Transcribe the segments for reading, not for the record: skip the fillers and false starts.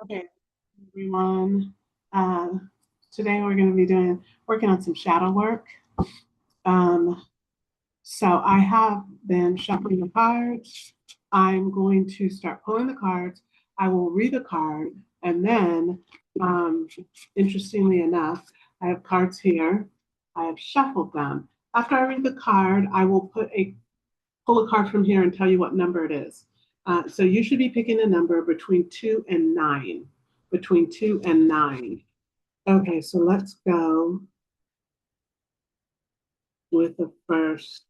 Okay, everyone. Uh, Today we're going to be working on some shadow work. Um, so I have been shuffling the cards. I'm going to start pulling the cards. I will read the card, and then, um, interestingly enough, I have cards here. I have shuffled them. After I read the card, I will pull a card from here and tell you what number it is. So you should be picking a number between 2 and 9. Between 2 and 9. Okay, so let's go with the first.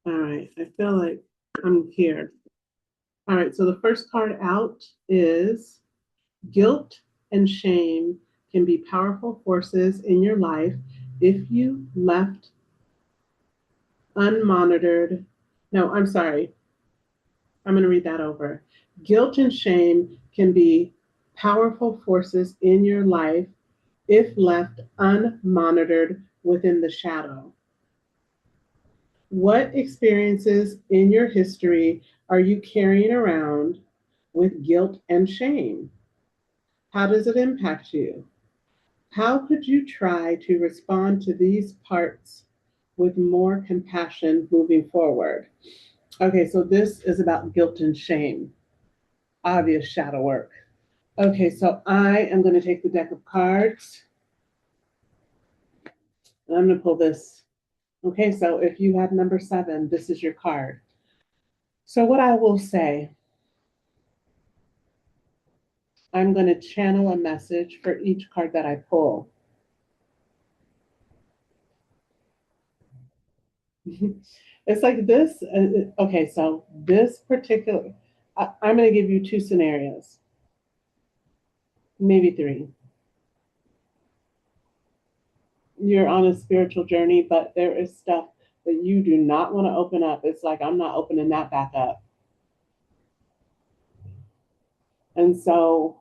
All right, I feel like I'm here. All right, so the first card out is guilt and shame can be powerful forces in your life if you left unmonitored. No, I'm sorry. I'm going to read that over. Guilt and shame can be powerful forces in your life if left unmonitored within the shadow. What experiences in your history are you carrying around with guilt and shame? How does it impact you? How could you try to respond to these parts with more compassion moving forward? Okay, so this is about guilt and shame, obvious shadow work. Okay, so I am going to take the deck of cards and I'm going to pull this. Okay, so if you had number 7, this is your card. So, what I will say, I'm going to channel a message for each card that I pull. It's like this. Okay, so this particular, I'm going to give you 2 scenarios, maybe 3. You're on a spiritual journey, but there is stuff that you do not want to open up. It's like, I'm not opening that back up. And so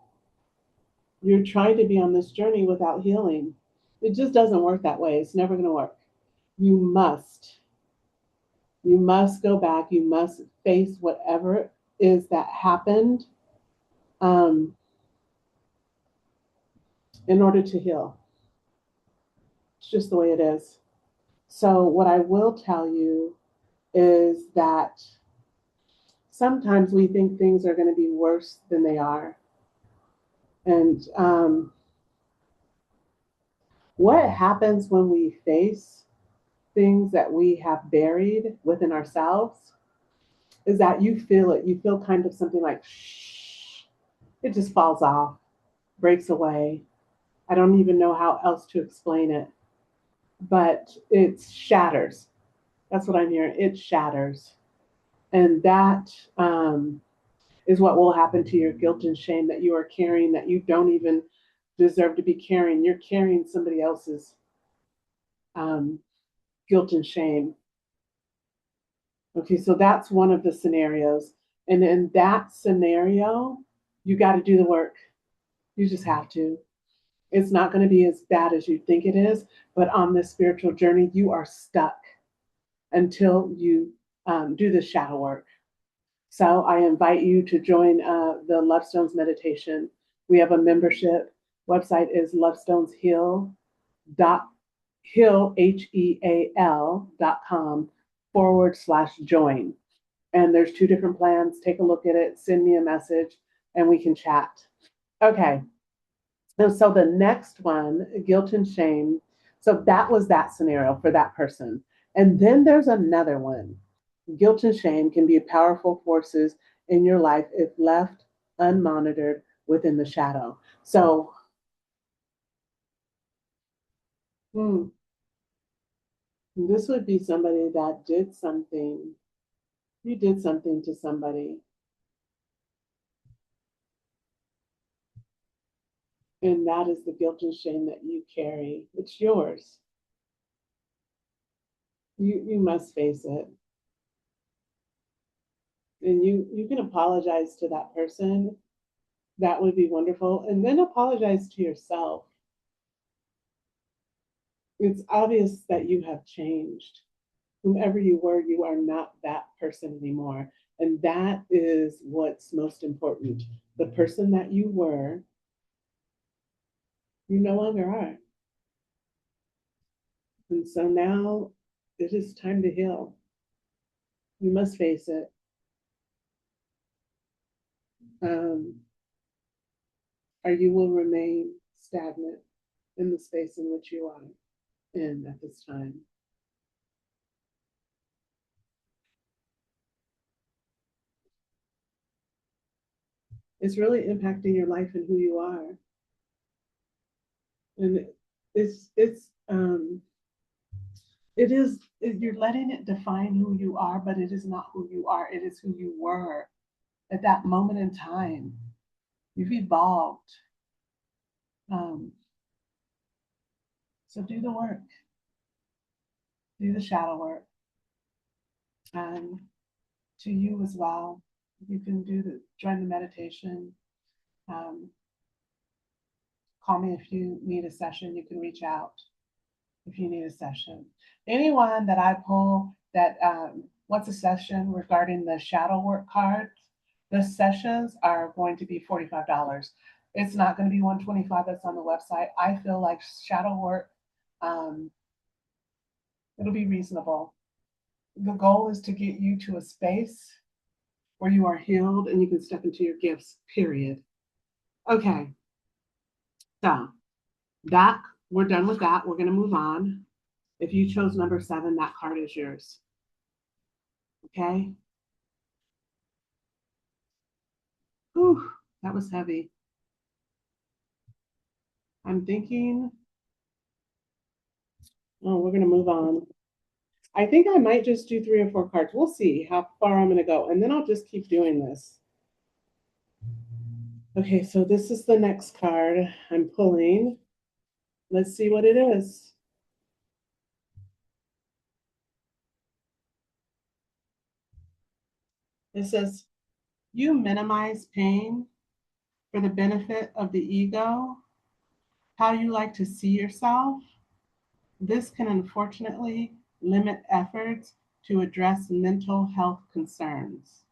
you're trying to be on this journey without healing. It just doesn't work that way. It's never going to work. You must. You must go back. You must face whatever is that happened um, in order to heal. It's just the way it is. So, what I will tell you is that sometimes we think things are going to be worse than they are. And what happens when we face things that we have buried within ourselves is that you feel it. You feel kind of something like, shh, it just falls off, breaks away. I don't even know how else to explain it, but it shatters. That's what I'm hearing. It shatters. And that is what will happen to your guilt and shame that you are carrying that you don't even deserve to be carrying. You're carrying somebody else's um, guilt and shame. Okay, so that's one of the scenarios. And in that scenario, you got to do the work. You just have to. It's not going to be as bad as you think it is, but on this spiritual journey, you are stuck until you do the shadow work. So I invite you to join the Lovestones meditation. We have a membership. Website is lovestonesheal.com/join. And there's 2 different plans. Take a look at it, send me a message, and we can chat. Okay. And so the next one, guilt and shame. So that was that scenario for that person. And then there's another one. Guilt and shame can be powerful forces in your life if left unmonitored within the shadow. So, hmm, this would be somebody that did something. You did something to somebody, and that is the guilt and shame that you carry. It's yours. You must face it. And you can apologize to that person. That would be wonderful. And then apologize to yourself. It's obvious that you have changed. Whomever you are not that person anymore. And that is what's most important. The person that you were, you no longer are. And so now it is time to heal. You must face it. Um, or you will remain stagnant in the space in which you are in at this time. It's really impacting your life and who you are. And you're letting it define who you are, but it is not who you are. It is who you were at that moment in time. You've evolved. So do the work, do the shadow work. And to you as well, you can join the meditation. Um, call me if you need a session. You can reach out if you need a session. Anyone that I pull that wants a session regarding the shadow work cards, the sessions are going to be $45. It's not going to be $125 that's on the website. I feel like shadow work, it'll be reasonable. The goal is to get you to a space where you are healed and you can step into your gifts, period. Okay. So that we're done with that. We're going to move on. If you chose number 7, that card is yours. Okay. Whew, that was heavy. I'm thinking, oh, we're going to move on. I think I might just do 3 or 4 cards. We'll see how far I'm going to go. And then I'll just keep doing this. Okay, so this is the next card I'm pulling. Let's see what it is. It says, you minimize pain for the benefit of the ego, how you like to see yourself. This can unfortunately limit efforts to address mental health concerns.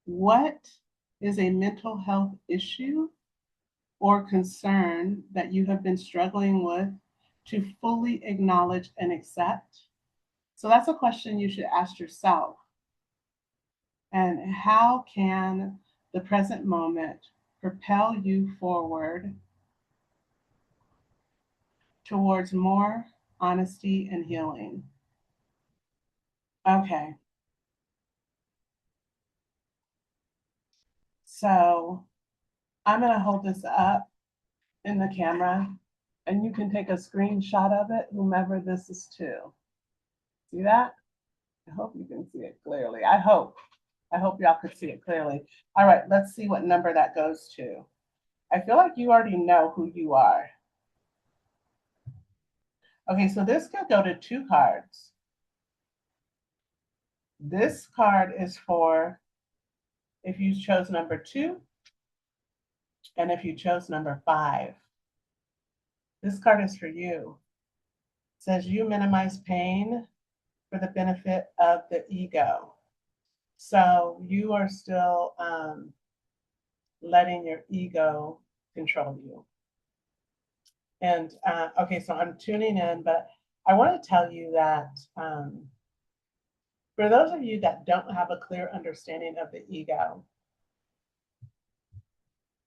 What is a mental health issue or concern that you have been struggling with to fully acknowledge and accept? So that's a question you should ask yourself. And how can the present moment propel you forward towards more honesty and healing? Okay. So I'm going to hold this up in the camera and you can take a screenshot of it, whomever this is to. See that? I hope you can see it clearly. I hope y'all could see it clearly. All right, let's see what number that goes to. I feel like you already know who you are. Okay, so this could go to 2 cards. This card is for if you chose number 2 and if you chose number 5. This card is for you. It says you minimize pain for the benefit of the ego. So you are still letting your ego control you. And okay, so I'm tuning in, but I want to tell you that for those of you that don't have a clear understanding of the ego,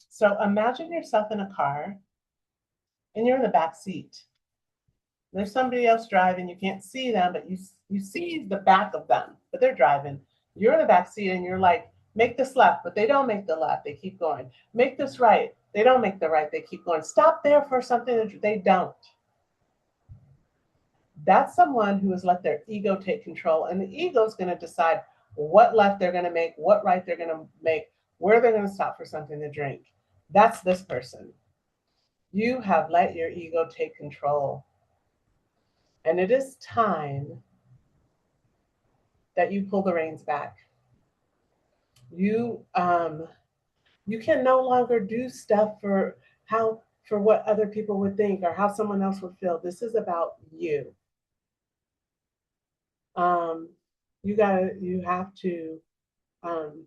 so imagine yourself in a car and you're in the back seat. There's somebody else driving, you can't see them, but you see the back of them, but they're driving. You're in the back seat and you're like, make this left, but they don't make the left, they keep going. Make this right, they don't make the right, they keep going. Stop there for something that they don't. That's someone who has let their ego take control, and the ego is going to decide what left they're going to make, what right they're going to make, where they're going to stop for something to drink. That's this person. You have let your ego take control. And it is time that you pull the reins back. You can no longer do stuff for for what other people would think or how someone else would feel. This is about you. Um, you have to, um,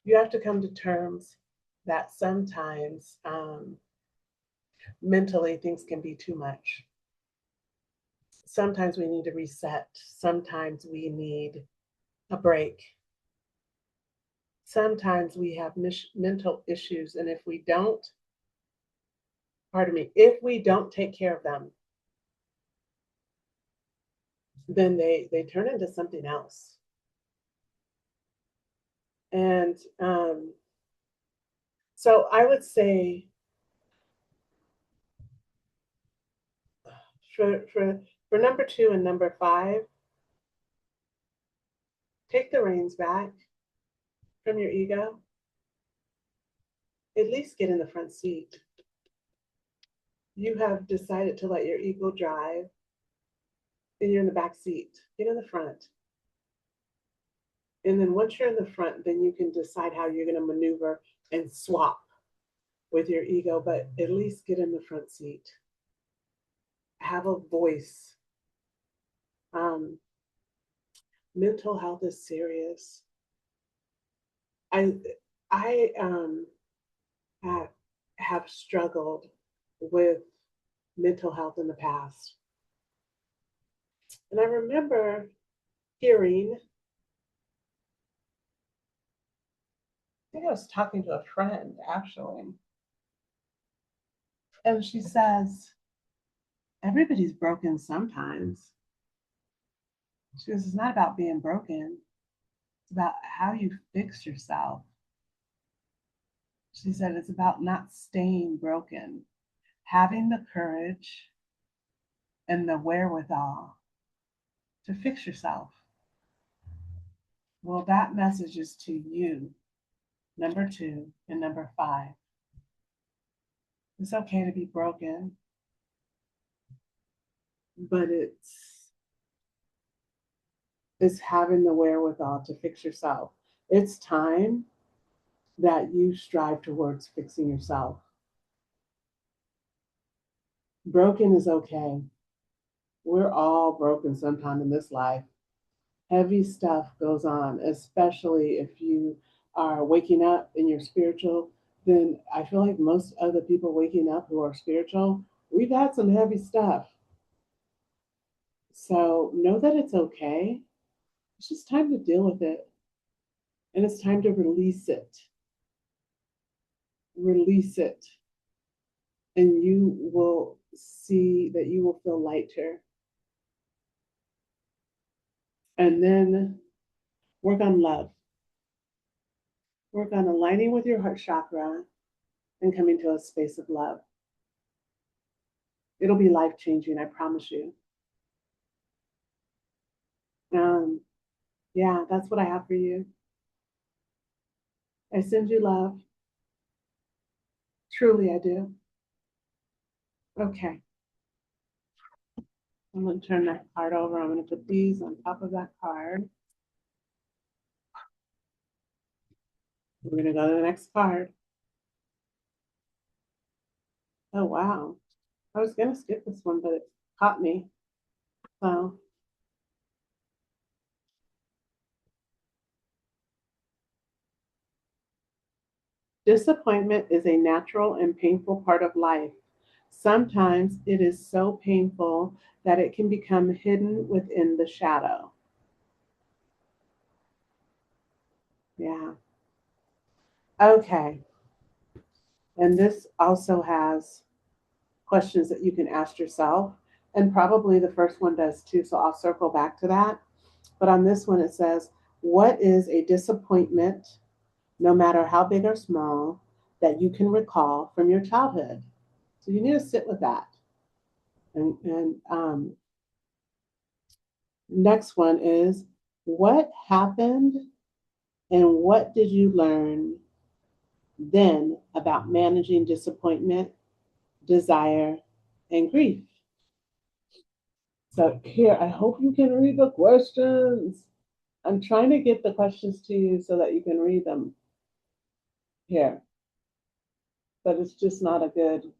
you have to come to terms that sometimes mentally things can be too much. Sometimes we need to reset. Sometimes we need a break. Sometimes we have mental issues, and if we don't, pardon me, if we don't take care of them, then they turn into something else. And so I would say for number 2 and number 5, take the reins back from your ego. At least get in the front seat. You have decided to let your ego drive, and you're in the back seat. Get in the front. And then once you're in the front, then you can decide how you're going to maneuver and swap with your ego, but at least get in the front seat. Have a voice. Mental health is serious. I I have struggled with mental health in the past, and I remember hearing. I think I was talking to a friend actually, and she says everybody's broken sometimes. She goes, it's not about being broken. It's about how you fix yourself. She said it's about not staying broken, having the courage and the wherewithal to fix yourself. Well, that message is to you, number 2 and number 5. It's okay to be broken, but it's having the wherewithal to fix yourself. It's time that you strive towards fixing yourself. Broken is okay. We're all broken sometime in this life. Heavy stuff goes on, especially if you are waking up and you're spiritual. Then I feel like most of the people waking up who are spiritual, we've had some heavy stuff. So know that it's okay. It's just time to deal with it. And it's time to release it. Release it. And you will see that you will feel lighter. And then work on love. Work on aligning with your heart chakra and coming to a space of love. It'll be life changing, I promise you. Um, yeah, that's what I have for you. I send you love. Truly, I do. Okay. I'm going to turn that card over. I'm going to put these on top of that card. We're going to go to the next card. Oh, wow. I was going to skip this one, but it caught me. So, disappointment is a natural and painful part of life. Sometimes it is so painful that it can become hidden within the shadow. Yeah. Okay. And this also has questions that you can ask yourself. And probably the first one does too. So I'll circle back to that. But on this one, it says, what is a disappointment, no matter how big or small, that you can recall from your childhood? So you need to sit with that. And next one is, what happened and what did you learn then about managing disappointment, desire, and grief? So here, I hope you can read the questions. I'm trying to get the questions to you so that you can read them. here, but it's just not a good.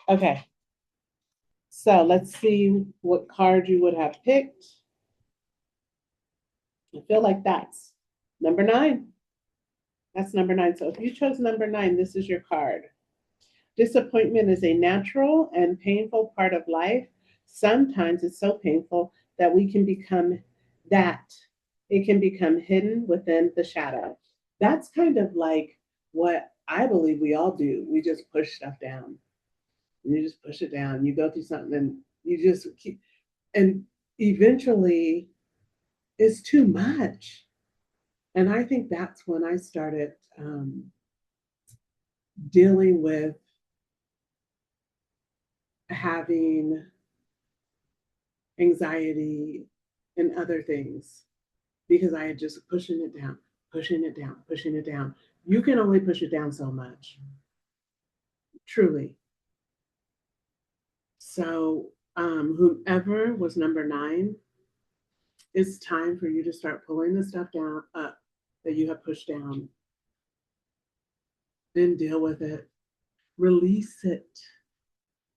Okay. So let's see what card you would have picked. I feel like that's number 9. That's number 9. So if you chose number 9, this is your card. Disappointment is a natural and painful part of life. Sometimes it's so painful that we can become that. It can become hidden within the shadow. That's kind of like what I believe we all do. We just push stuff down. You just push it down. You go through something and you just keep, and eventually it's too much. And I think that's when I started dealing with having anxiety and other things because I had just pushing it down, pushing it down, pushing it down. You can only push it down so much, truly. So, whomever was number 9, it's time for you to start pulling the stuff down up that you have pushed down. Then deal with it, release it.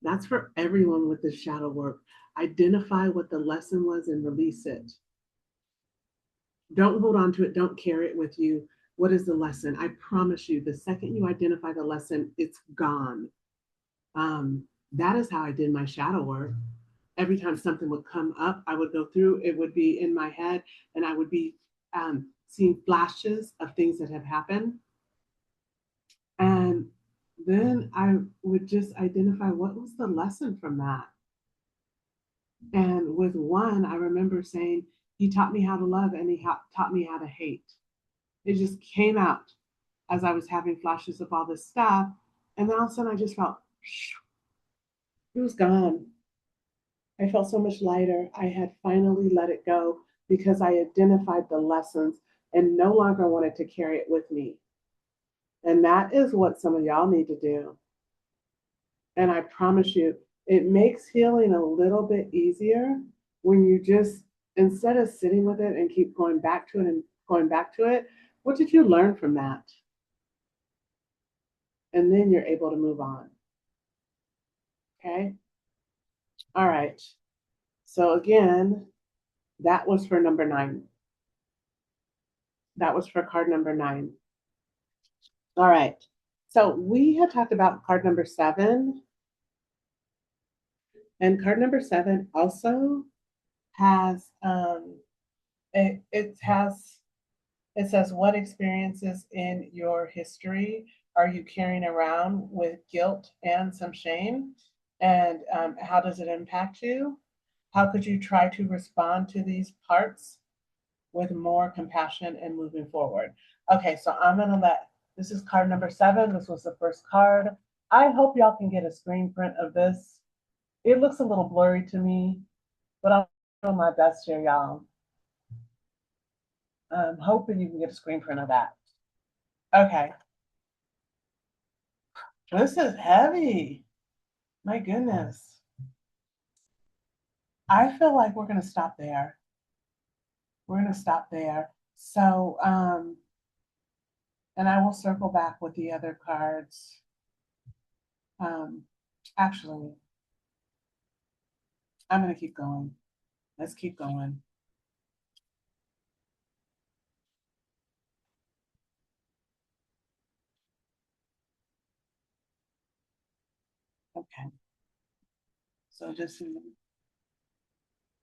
That's for everyone with the shadow work. Identify what the lesson was and release it. Don't hold on to it. Don't carry it with you. What is the lesson? I promise you, the second you identify the lesson, it's gone. That is how I did my shadow work. Every time something would come up, I would go through, it would be in my head, and I would be seeing flashes of things that have happened. And then I would just identify what was the lesson from that. And with one, I remember saying, he taught me how to love and he taught me how to hate. It just came out as I was having flashes of all this stuff. And then all of a sudden I just felt, it was gone. I felt so much lighter. I had finally let it go because I identified the lessons and no longer wanted to carry it with me. And that is what some of y'all need to do. And I promise you, it makes healing a little bit easier when you just, instead of sitting with it and keep going back to it and going back to it, what did you learn from that? And then you're able to move on. Okay. All right. So again, that was for number 9. That was for card number 9. All right. So we had talked about card number 7. And card number 7 also has it says, what experiences in your history are you carrying around with guilt and some shame? And how does it impact you? How could you try to respond to these parts with more compassion and moving forward? Okay, so I'm going to this is card number 7. This was the first card. I hope y'all can get a screen print of this. It looks a little blurry to me, but I'll do my best here, y'all. I'm hoping you can get a screen print of that. Okay. This is heavy. My goodness. I feel like we're going to stop there. We're going to stop there. So, and I will circle back with the other cards. Actually, I'm going to keep going. Let's keep going. Okay. So this is,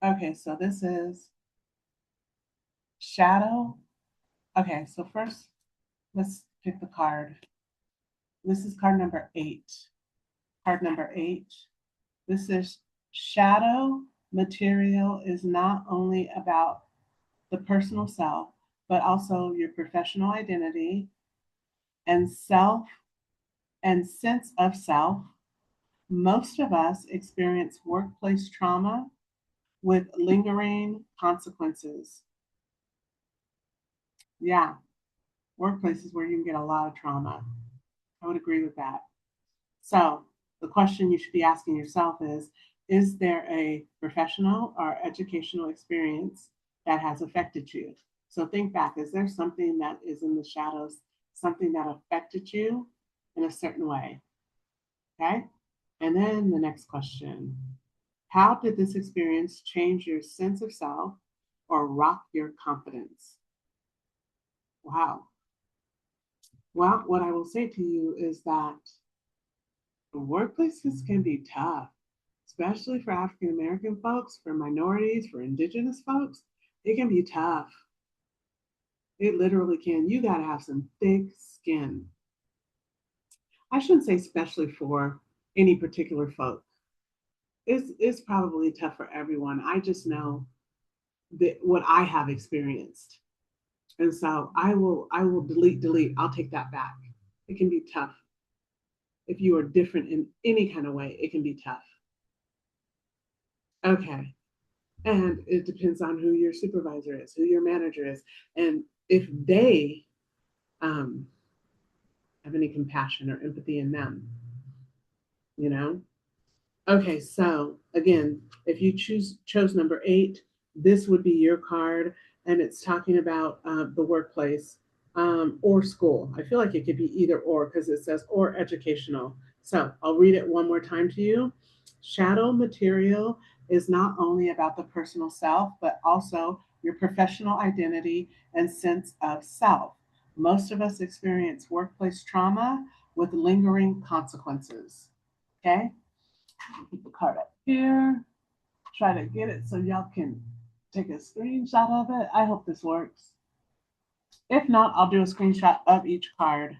okay, so this is shadow. Okay, so first, let's pick the card. This is card number 8. Card number 8. This is shadow material is not only about the personal self, but also your professional identity and self and sense of self. Most of us experience workplace trauma with lingering consequences. Yeah, workplaces where you can get a lot of trauma. I would agree with that. So the question you should be asking yourself is there a professional or educational experience that has affected you? So think back, is there something that is in the shadows, something that affected you in a certain way? Okay. And then the next question, how did this experience change your sense of self or rock your confidence? Wow. Well, what I will say to you is that workplaces can be tough, especially for African American folks, for minorities, for indigenous folks. It can be tough. It literally can. You got to have some thick skin. I shouldn't say especially for any particular folk. It's probably tough for everyone. I just know that what I have experienced. And so I will delete. I'll take that back. It can be tough. If you are different in any kind of way, it can be tough. Okay. And it depends on who your supervisor is, who your manager is, and if they um, have any compassion or empathy in them, you know? Okay, so again, if you chose number 8, this would be your card, and it's talking about the workplace or school. I feel like it could be either or because it says or educational. So I'll read it one more time to you. Shadow material is not only about the personal self, but also your professional identity and sense of self. Most of us experience workplace trauma with lingering consequences. Okay, put the card up here, try to get it so y'all can take a screenshot of it. I hope this works. If not, I'll do a screenshot of each card.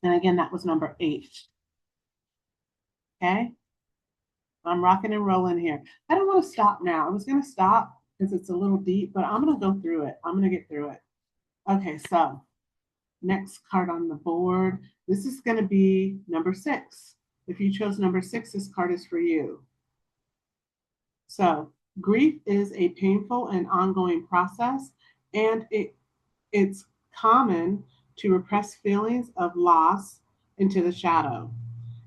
And again, that was number 8. Okay, I'm rocking and rolling here. I don't want to stop now. I was going to stop because it's a little deep, but I'm going to go through it. I'm going to get through it. Okay, so next card on the board. This is going to be number 6. If you chose number 6, this card is for you. So, grief is a painful and ongoing process, and it's common to repress feelings of loss into the shadow.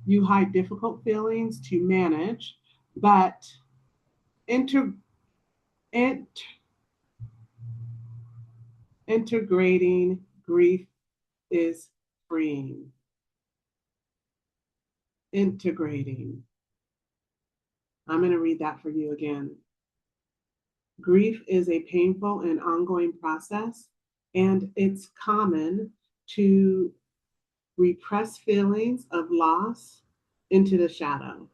You hide difficult feelings to manage, but inter, int, integrating grief is freeing. Integrating. I'm going to read that for you again. Grief is a painful and ongoing process, and it's common to repress feelings of loss into the shadow.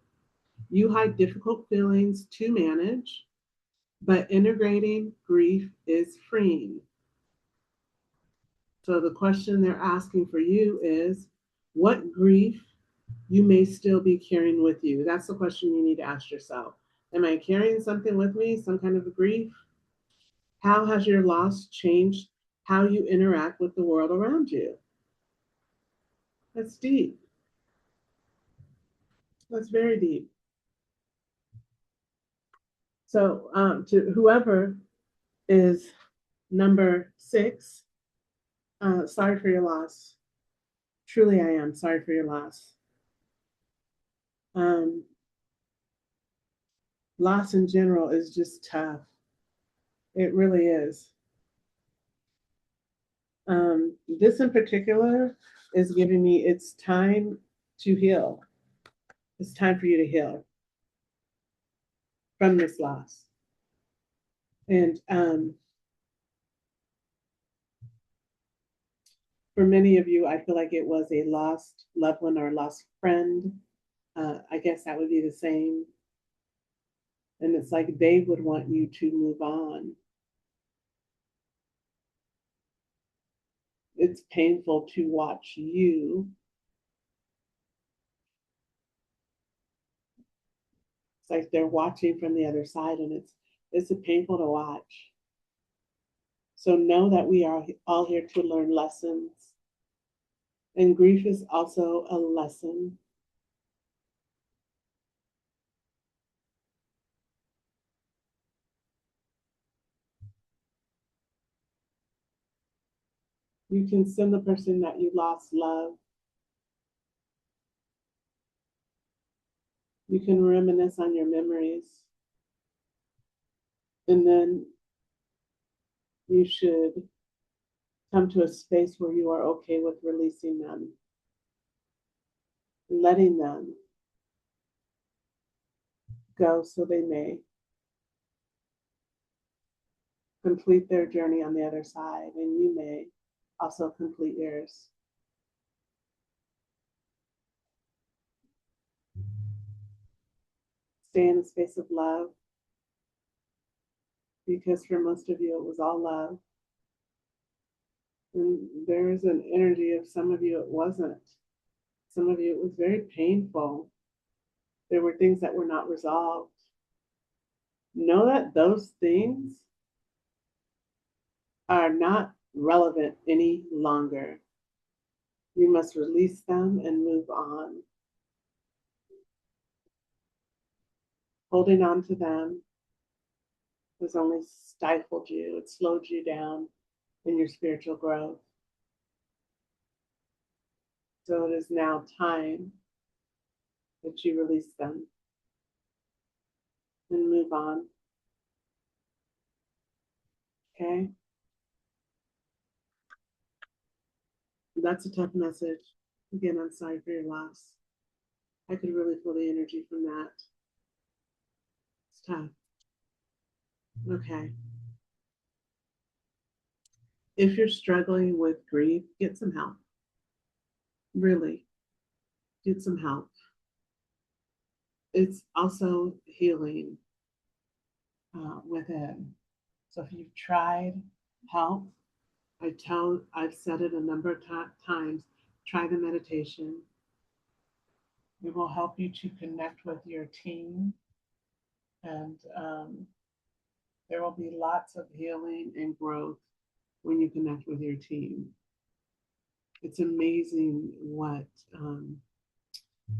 You hide difficult feelings to manage, but integrating grief is freeing. So the question they're asking for you is, what grief you may still be carrying with you? That's the question you need to ask yourself. Am I carrying something with me, some kind of a grief? How has your loss changed how you interact with the world around you? That's deep. That's very deep. So, to whoever is number 6, sorry for your loss. Truly, I am sorry for your loss. Loss in general is just tough. It really is. This in particular is giving me it's time to heal. It's time for you to heal from this loss. And for many of you, I feel like it was a lost loved one or a lost friend. I guess that would be the same. And it's like they would want you to move on. It's painful to watch you. It's like they're watching from the other side, and it's painful to watch. So know that we are all here to learn lessons. And grief is also a lesson. You can send the person that you lost love. You can reminisce on your memories. And then you should come to a space where you are okay with releasing them, letting them go so they may complete their journey on the other side, and you may also complete yours. Stay in a space of love, because for most of you, it was all love. And there's an energy of some of you, it wasn't. Some of you, it was very painful. There were things that were not resolved. Know that those things are not relevant any longer. You must release them and move on. Holding on to them has only stifled you, it slowed you down in your spiritual growth. So it is now time that you release them and move on. Okay? That's a tough message. Again, I'm sorry for your loss. I could really feel the energy from that. It's tough. Okay. If you're struggling with grief, get some help. Really, get some help. It's also healing within. So if you've tried help, I've said it a number of times, try the meditation. It will help you to connect with your team, and there will be lots of healing and growth when you connect with your team. It's amazing what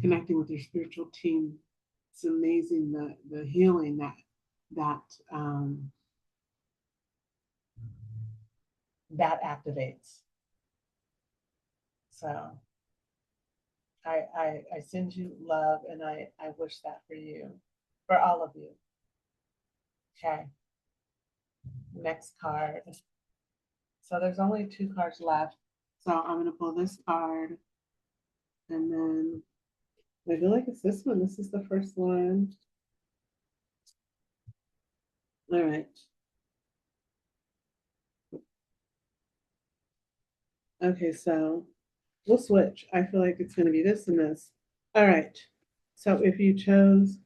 connecting with your spiritual team. It's amazing the healing that that activates. So I send you love, and I wish that for you, for all of you. Okay. Next card. So there's only 2 cards left. So I'm going to pull this card, and then I feel like it's this one. This is the first one. All right. Okay, so we'll switch. I feel like it's going to be this and this. All right. So if you chose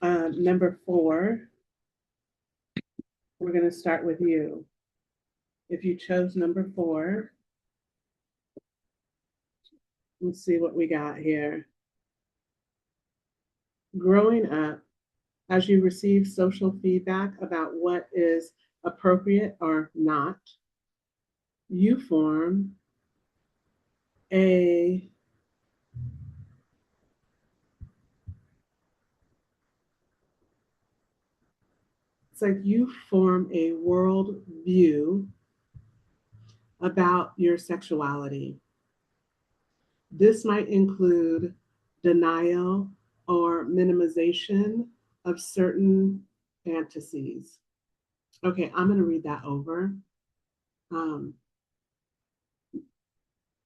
number 4, we're going to start with you. If you chose number 4, let's see what we got here. Growing up, as you receive social feedback about what is appropriate or not, you form a it's like you form a world view about your sexuality. This might include denial or minimization of certain fantasies. Okay, I'm going to read that over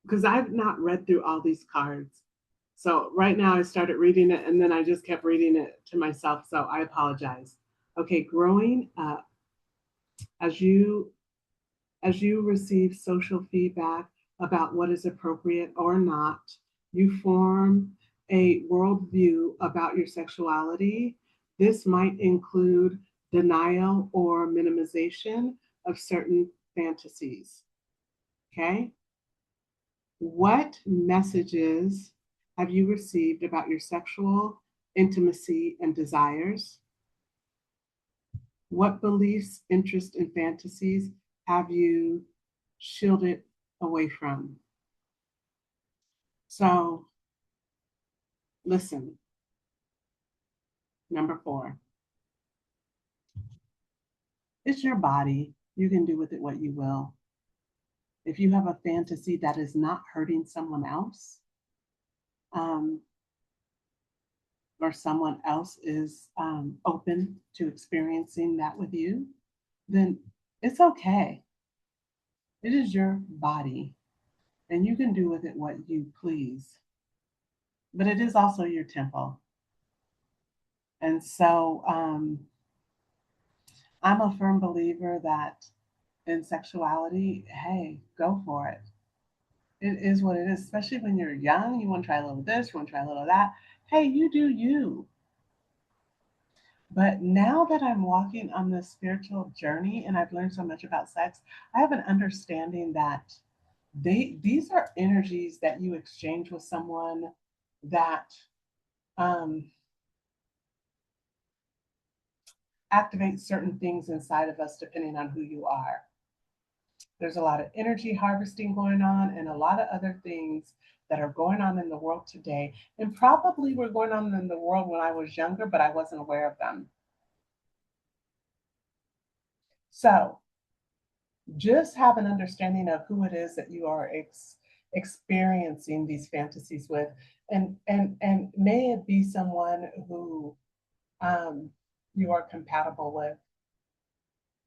because I've not read through all these cards. So right now I started reading it, and then I just kept reading it to myself. So I apologize. Okay, growing up, as you receive social feedback about what is appropriate or not, you form a worldview about your sexuality. This might include denial or minimization of certain fantasies. Okay? What messages have you received about your sexual intimacy and desires? What beliefs, interests, and fantasies have you shielded away from? So, listen. Number 4. It's your body. You can do with it what you will. If you have a fantasy that is not hurting someone else, or someone else is open to experiencing that with you, then It's okay. It is your body, and you can do with it what you please. But it is also your temple. And so I'm a firm believer that in sexuality, hey, go for it. It is what it is, especially when you're young. You want to try a little of this, you want to try a little of that. Hey, you do you. But now that I'm walking on this spiritual journey and I've learned so much about sex, I have an understanding that these are energies that you exchange with someone that um, activate certain things inside of us depending on who you are. There's a lot of energy harvesting going on and a lot of other things that are going on in the world today, and probably were going on in the world when I was younger, but I wasn't aware of them. So just have an understanding of who it is that you are experiencing these fantasies with, and may it be someone who um, you are compatible with,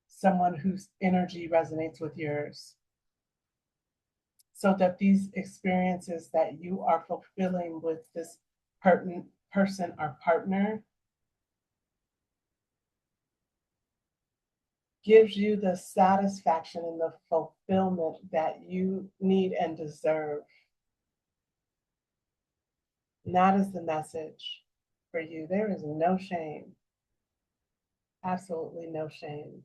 someone whose energy resonates with yours, so that these experiences that you are fulfilling with this person or partner gives you the satisfaction and the fulfillment that you need and deserve. And that is the message for you. There is no shame, absolutely no shame.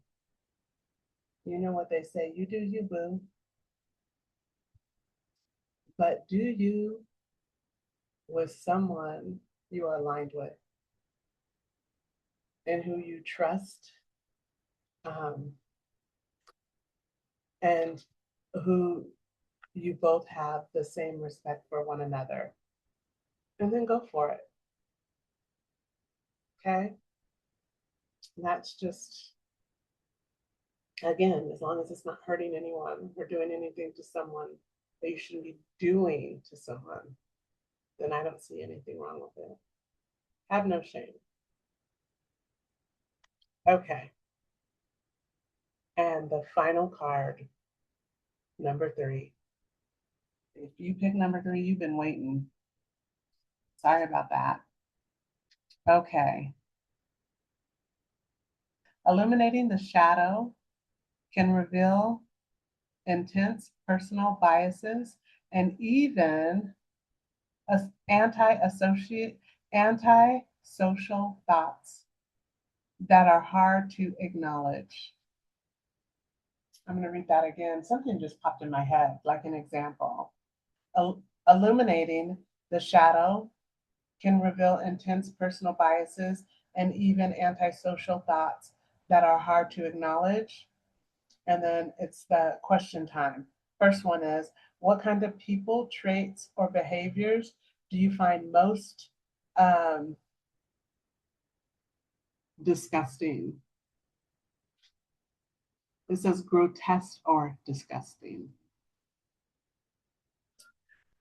You know what they say, you do you, boo. But do you with someone you are aligned with and who you trust, um, and who you both have the same respect for one another. And then go for it. Okay? And that's just, again, as long as it's not hurting anyone or doing anything to someone that you shouldn't be doing to someone, then I don't see anything wrong with it. Have no shame. Okay. And the final card, number 3. If you pick number 3, you've been waiting. Sorry about that. Okay. Illuminating the shadow can reveal intense personal biases and even anti-associate anti-social thoughts that are hard to acknowledge. I'm going to read that again. Something just popped in my head, like an example. Illuminating the shadow can reveal intense personal biases and even antisocial thoughts that are hard to acknowledge. And then it's the question time. First one is, what kind of people, traits, or behaviors do you find most disgusting? It says grotesque or disgusting.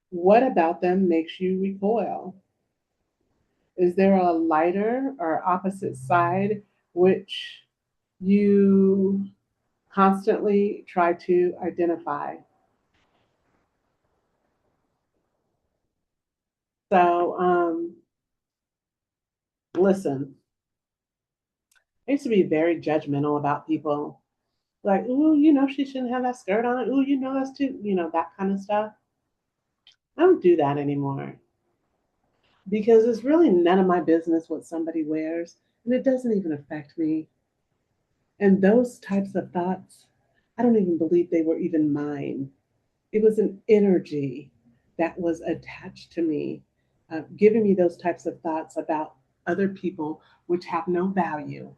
What about them makes you recoil? Is there a lighter or opposite side which you constantly try to identify? So, listen, I used to be very judgmental about people. Like, ooh, she shouldn't have that skirt on. Ooh, that's too, that kind of stuff. I don't do that anymore because it's really none of my business what somebody wears, and it doesn't even affect me. And those types of thoughts, I don't even believe they were even mine. It was an energy that was attached to me, giving me those types of thoughts about other people, which have no value.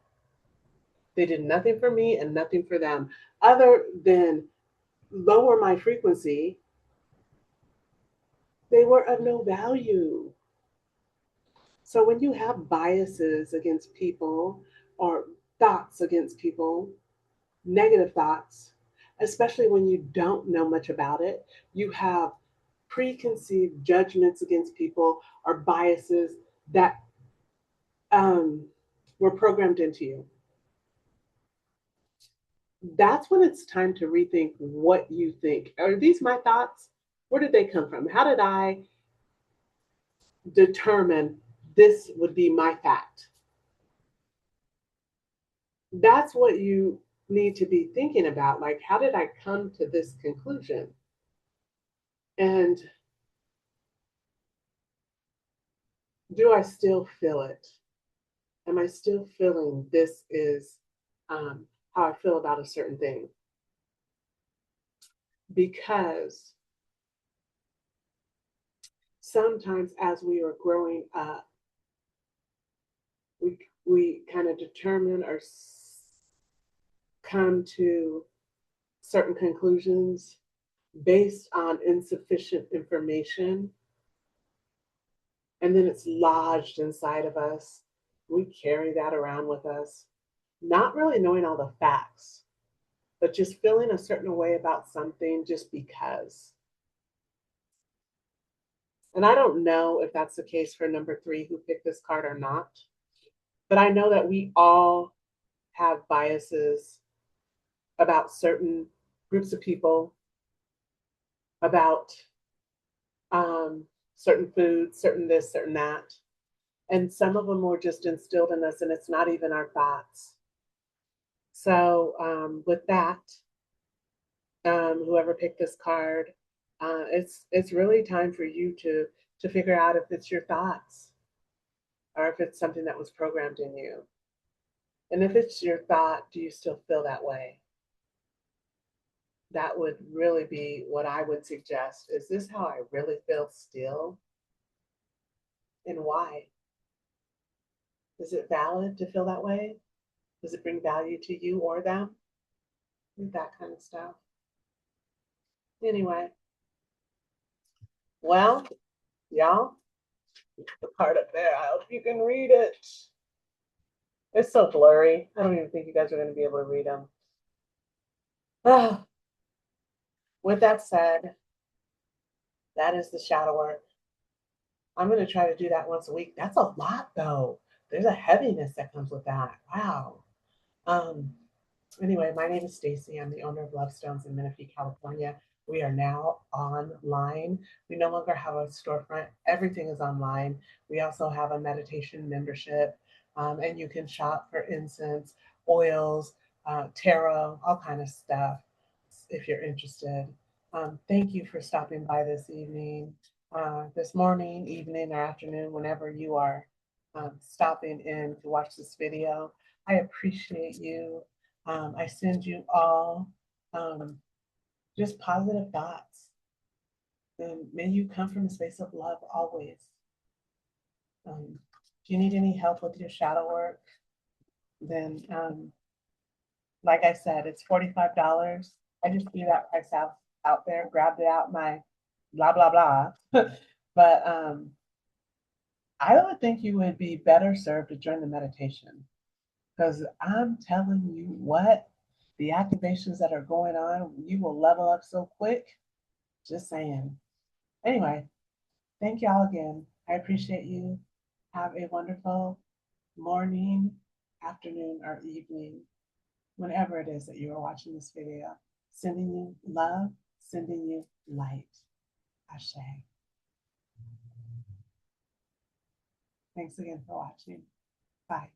They did nothing for me and nothing for them, other than lower my frequency. They were of no value. So when you have biases against people or thoughts against people, negative thoughts, especially when you don't know much about it, you have preconceived judgments against people or biases that um, were programmed into you. that's when it's time to rethink what you think. Are these my thoughts? Where did they come from? How did I determine this would be my fact? That's what you need to be thinking about. Like, how did I come to this conclusion? And do I still feel it? Am I still feeling this is how I feel about a certain thing? Because sometimes as we are growing up, we kind of determine or come to certain conclusions based on insufficient information, and then it's lodged inside of us. We carry that around with us, not really knowing all the facts, but just feeling a certain way about something just because. And I don't know if that's the case for number three who picked this card or not, but I know that we all have biases about certain groups of people, about um, certain foods, certain this, certain that. And some of them were just instilled in us, and it's not even our thoughts. So, with that, whoever picked this card, it's really time for you to figure out if it's your thoughts or if it's something that was programmed in you. And if it's your thought, do you still feel that way? That would really be what I would suggest. Is this how I really feel still? And why? Is it valid to feel that way? Does it bring value to you or them? That kind of stuff. Anyway, well, y'all, the part up there, I hope you can read it. It's so blurry. I don't even think you guys are going to be able to read them. With that said, that is the shadow work. I'm going to try to do that once a week. That's a lot, though. There's a heaviness that comes with that. Wow. Um, Anyway, my name is Stacy. I'm the owner of Love Stones in Menifee, California. We are now online. We no longer have a storefront. Everything is online. We also have a meditation membership, and you can shop for incense, oils, tarot, all kind of stuff if you're interested. Thank you for stopping by this evening, this morning, evening, or afternoon, whenever you are stopping in to watch this video. I appreciate you. I send you all um, just positive thoughts. And may you come from a space of love always. If you need any help with your shadow work, then like I said, it's $45. I just threw that price out there, grabbed it out my blah blah blah. But I would think you would be better served to join the meditation because I'm telling you what, the activations that are going on, you will level up so quick. Just saying. Anyway, thank y'all again. I appreciate you. Have a wonderful morning, afternoon, or evening, whenever it is that you are watching this video. Sending you love, sending you light. Ashe. Thanks again for watching. Bye.